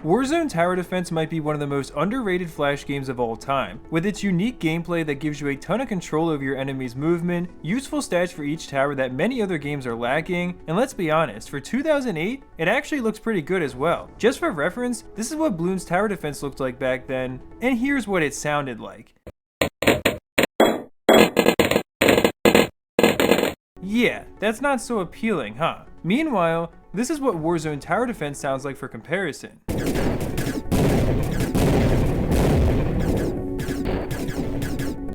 Warzone Tower Defense might be one of the most underrated Flash games of all time, with its unique gameplay that gives you a ton of control over your enemy's movement, useful stats for each tower that many other games are lacking, and let's be honest, for 2008, it actually looks pretty good as well. Just for reference, this is what Bloons Tower Defense looked like back then, and here's what it sounded like. Yeah, that's not so appealing, huh? Meanwhile, this is what Warzone Tower Defense sounds like for comparison.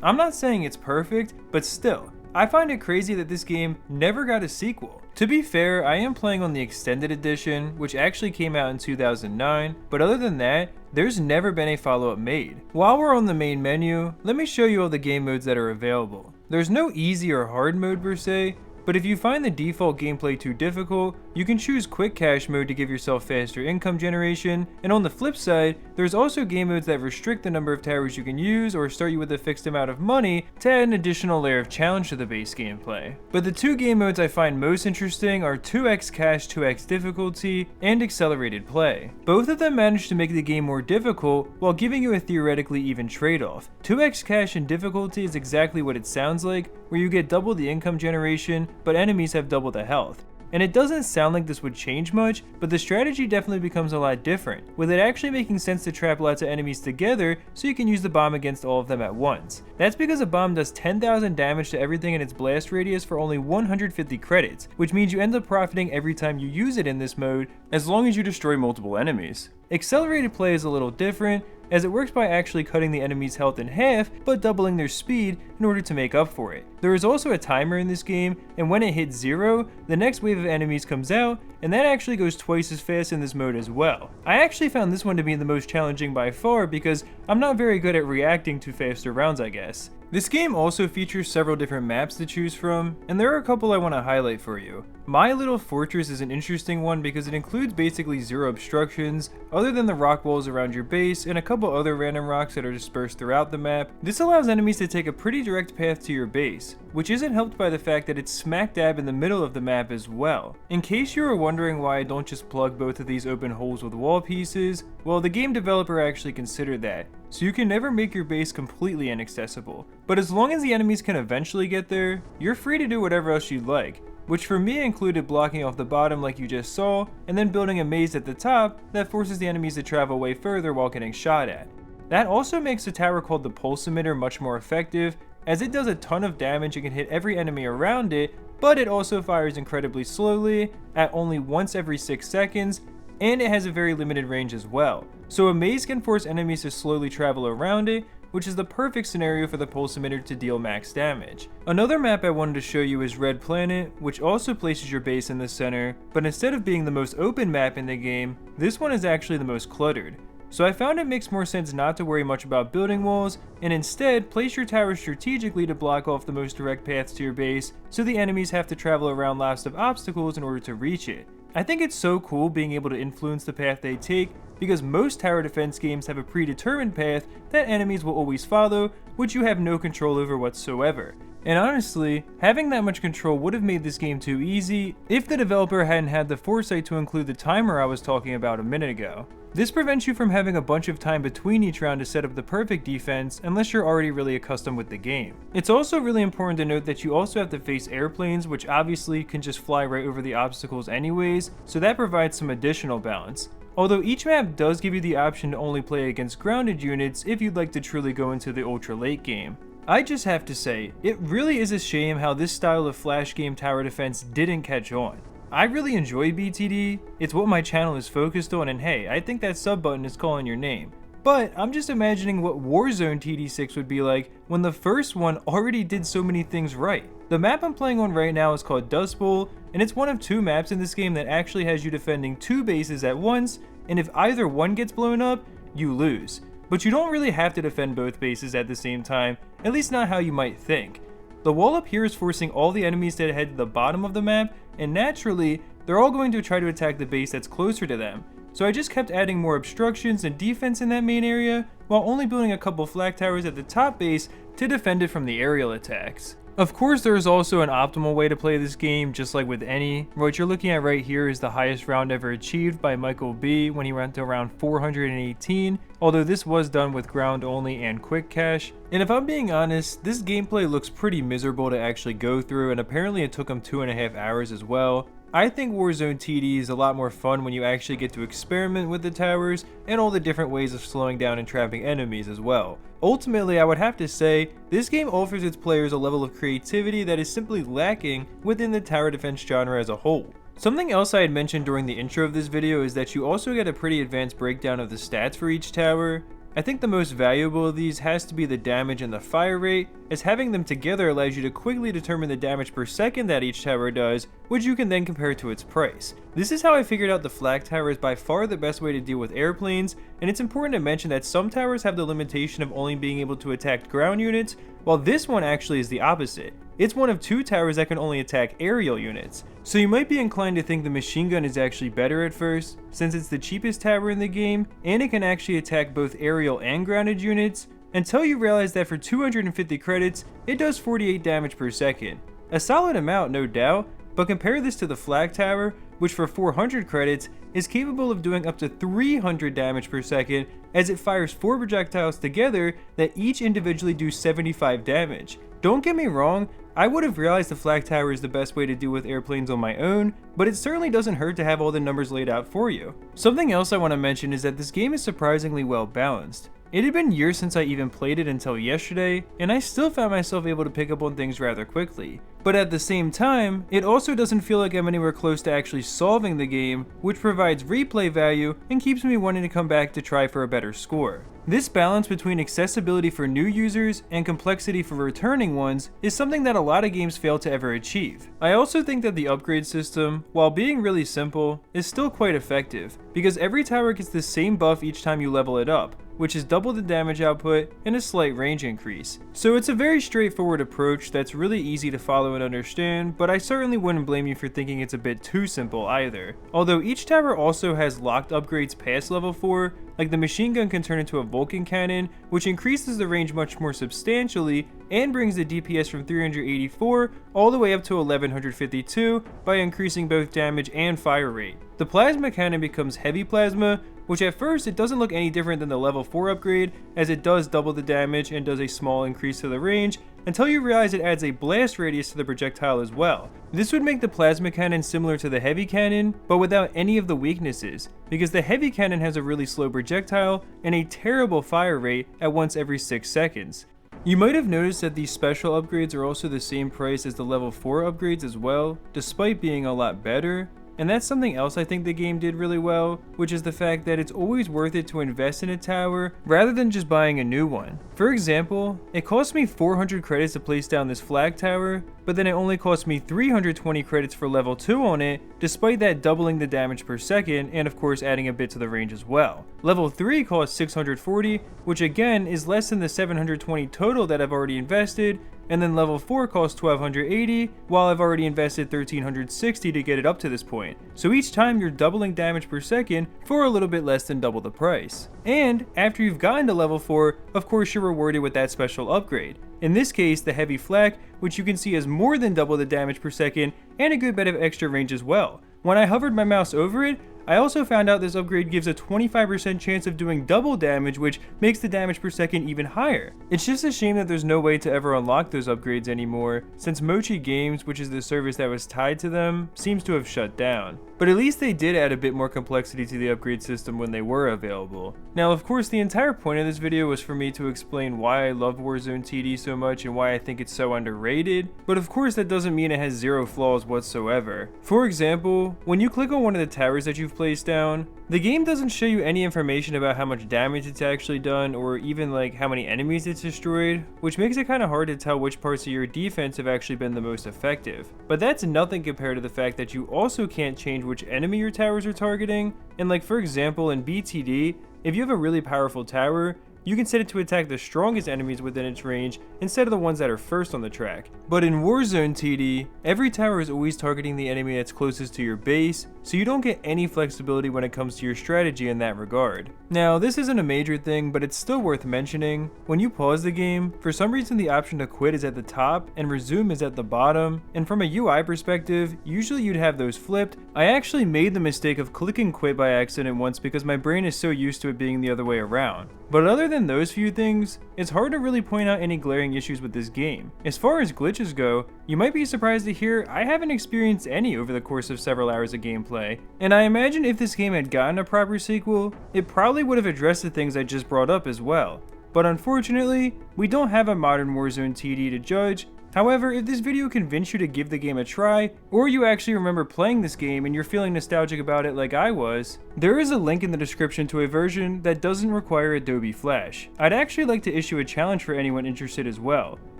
I'm not saying it's perfect, but still, I find it crazy that this game never got a sequel. To be fair, I am playing on the extended edition, which actually came out in 2009, but other than that, there's never been a follow-up made. While we're on the main menu, let me show you all the game modes that are available. There's no easy or hard mode per se, but if you find the default gameplay too difficult, you can choose quick cash mode to give yourself faster income generation, and on the flip side, there's also game modes that restrict the number of towers you can use or start you with a fixed amount of money to add an additional layer of challenge to the base gameplay. But the two game modes I find most interesting are 2x cash, 2x difficulty, and accelerated play. Both of them manage to make the game more difficult while giving you a theoretically even trade-off. 2x cash and difficulty is exactly what it sounds like, where you get double the income generation, but enemies have double the health. And it doesn't sound like this would change much, but the strategy definitely becomes a lot different, with it actually making sense to trap lots of enemies together so you can use the bomb against all of them at once. That's because a bomb does 10,000 damage to everything in its blast radius for only 150 credits, which means you end up profiting every time you use it in this mode, as long as you destroy multiple enemies. Accelerated play is a little different, as it works by actually cutting the enemy's health in half, but doubling their speed in order to make up for it. There is also a timer in this game, and when it hits 0, the next wave of enemies comes out, and that actually goes twice as fast in this mode as well. I actually found this one to be the most challenging by far because I'm not very good at reacting to faster rounds, I guess. This game also features several different maps to choose from, and there are a couple I want to highlight for you. My Little Fortress is an interesting one because it includes basically zero obstructions, other than the rock walls around your base and a couple other random rocks that are dispersed throughout the map. This allows enemies to take a pretty direct path to your base, which isn't helped by the fact that it's smack dab in the middle of the map as well. In case you were wondering why I don't just plug both of these open holes with wall pieces, well, the game developer actually considered that, so you can never make your base completely inaccessible. But as long as the enemies can eventually get there, you're free to do whatever else you'd like, which for me included blocking off the bottom like you just saw, and then building a maze at the top that forces the enemies to travel way further while getting shot at. That also makes the tower called the pulse emitter much more effective, as it does a ton of damage and can hit every enemy around it, but it also fires incredibly slowly, at only once every 6 seconds, and it has a very limited range as well. So a maze can force enemies to slowly travel around it, which is the perfect scenario for the pulse emitter to deal max damage. Another map I wanted to show you is Red Planet, which also places your base in the center, but instead of being the most open map in the game, this one is actually the most cluttered. So I found it makes more sense not to worry much about building walls, and instead place your towers strategically to block off the most direct paths to your base, so the enemies have to travel around lots of obstacles in order to reach it. I think it's so cool being able to influence the path they take, because most tower defense games have a predetermined path that enemies will always follow, which you have no control over whatsoever. And honestly, having that much control would have made this game too easy if the developer hadn't had the foresight to include the timer I was talking about a minute ago. This prevents you from having a bunch of time between each round to set up the perfect defense unless you're already really accustomed with the game. It's also really important to note that you also have to face airplanes, which obviously can just fly right over the obstacles anyways, so that provides some additional balance. Although each map does give you the option to only play against grounded units if you'd like to truly go into the ultra late game. I just have to say, it really is a shame how this style of flash game tower defense didn't catch on. I really enjoy BTD, it's what my channel is focused on, and hey, I think that sub button is calling your name. But I'm just imagining what Warzone TD6 would be like when the first one already did so many things right. The map I'm playing on right now is called Dustbow, and it's one of 2 maps in this game that actually has you defending 2 bases at once, and if either one gets blown up, you lose. But you don't really have to defend both bases at the same time, at least not how you might think. The wall up here is forcing all the enemies to head to the bottom of the map, and naturally, they're all going to try to attack the base that's closer to them. So I just kept adding more obstructions and defense in that main area, while only building a couple flag towers at the top base to defend it from the aerial attacks. Of course, there is also an optimal way to play this game, just like with any. What you're looking at right here is the highest round ever achieved by Michael B when he went to around 418, although this was done with ground only and quick cache. And if I'm being honest, this gameplay looks pretty miserable to actually go through, and apparently it took him 2.5 hours as well. I think Warzone TD is a lot more fun when you actually get to experiment with the towers and all the different ways of slowing down and trapping enemies as well. Ultimately, I would have to say, this game offers its players a level of creativity that is simply lacking within the tower defense genre as a whole. Something else I had mentioned during the intro of this video is that you also get a pretty advanced breakdown of the stats for each tower. I think the most valuable of these has to be the damage and the fire rate, as having them together allows you to quickly determine the damage per second that each tower does, which you can then compare to its price. This is how I figured out the flag tower is by far the best way to deal with airplanes, and it's important to mention that some towers have the limitation of only being able to attack ground units, while this one actually is the opposite. It's one of 2 towers that can only attack aerial units. So you might be inclined to think the machine gun is actually better at first, since it's the cheapest tower in the game, and it can actually attack both aerial and grounded units, until you realize that for 250 credits, it does 48 damage per second. A solid amount, no doubt, but compare this to the flag tower, which for 400 credits is capable of doing up to 300 damage per second, as it fires 4 projectiles together that each individually do 75 damage. Don't get me wrong, I would have realized the flag tower is the best way to deal with airplanes on my own, but it certainly doesn't hurt to have all the numbers laid out for you. Something else I want to mention is that this game is surprisingly well balanced. It had been years since I even played it until yesterday, and I still found myself able to pick up on things rather quickly. But at the same time, it also doesn't feel like I'm anywhere close to actually solving the game, which provides replay value and keeps me wanting to come back to try for a better score. This balance between accessibility for new users and complexity for returning ones is something that a lot of games fail to ever achieve. I also think that the upgrade system, while being really simple, is still quite effective, because every tower gets the same buff each time you level it up, which is double the damage output and a slight range increase. So it's a very straightforward approach that's really easy to follow and understand, but I certainly wouldn't blame you for thinking it's a bit too simple either. Although each tower also has locked upgrades past level 4, like the machine gun can turn into a Vulcan cannon, which increases the range much more substantially and brings the DPS from 384 all the way up to 1152 by increasing both damage and fire rate. The plasma cannon becomes heavy plasma, which at first it doesn't look any different than the level 4 upgrade, as it does double the damage and does a small increase to the range, until you realize it adds a blast radius to the projectile as well. This would make the plasma cannon similar to the heavy cannon, but without any of the weaknesses, because the heavy cannon has a really slow projectile and a terrible fire rate at once every 6 seconds. You might have noticed that these special upgrades are also the same price as the level 4 upgrades as well, despite being a lot better. And that's something else I think the game did really well, which is the fact that it's always worth it to invest in a tower rather than just buying a new one. For example, it cost me 400 credits to place down this flag tower, but then it only cost me 320 credits for level 2 on it, despite that doubling the damage per second and of course adding a bit to the range as well. Level 3 costs 640, which again is less than the 720 total that I've already invested, and then level 4 costs 1280, while I've already invested 1360 to get it up to this point. So each time you're doubling damage per second for a little bit less than double the price. And after you've gotten to level 4, of course you're rewarded with that special upgrade. In this case, the heavy flak, which you can see has more than double the damage per second and a good bit of extra range as well. When I hovered my mouse over it, I also found out this upgrade gives a 25% chance of doing double damage, which makes the damage per second even higher. It's just a shame that there's no way to ever unlock those upgrades anymore, since Mochi Games, which is the service that was tied to them, seems to have shut down. But at least they did add a bit more complexity to the upgrade system when they were available. Now of course the entire point of this video was for me to explain why I love Warzone TD so much and why I think it's so underrated, but of course that doesn't mean it has zero flaws whatsoever. For example, when you click on one of the towers that you've placed down, the game doesn't show you any information about how much damage it's actually done or even like how many enemies it's destroyed, which makes it kind of hard to tell which parts of your defense have actually been the most effective. But that's nothing compared to the fact that you also can't change which enemy your towers are targeting, and like for example in BTD, if you have a really powerful tower, you can set it to attack the strongest enemies within its range instead of the ones that are first on the track. But in Warzone TD, every tower is always targeting the enemy that's closest to your base, so you don't get any flexibility when it comes to your strategy in that regard. Now, this isn't a major thing, but it's still worth mentioning. When you pause the game, for some reason the option to quit is at the top and resume is at the bottom, and from a UI perspective, usually you'd have those flipped. I actually made the mistake of clicking quit by accident once because my brain is so used to it being the other way around. But other than those few things, it's hard to really point out any glaring issues with this game. As far as glitches go, you might be surprised to hear I haven't experienced any over the course of several hours of gameplay, and I imagine if this game had gotten a proper sequel, it probably would have addressed the things I just brought up as well. But unfortunately, we don't have a modern Warzone TD to judge. However, if this video convinced you to give the game a try, or you actually remember playing this game and you're feeling nostalgic about it like I was, there is a link in the description to a version that doesn't require Adobe Flash. I'd actually like to issue a challenge for anyone interested as well.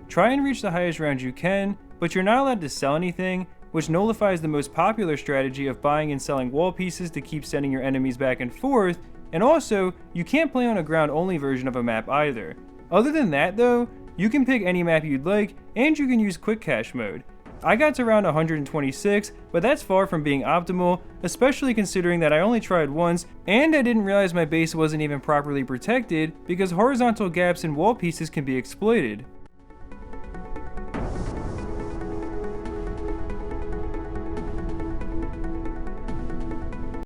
Try and reach the highest round you can, but you're not allowed to sell anything, which nullifies the most popular strategy of buying and selling wall pieces to keep sending your enemies back and forth, and also, you can't play on a ground-only version of a map either. Other than that though, you can pick any map you'd like, and you can use quick cache mode. I got to round 126, but that's far from being optimal, especially considering that I only tried once, and I didn't realize my base wasn't even properly protected because horizontal gaps in wall pieces can be exploited.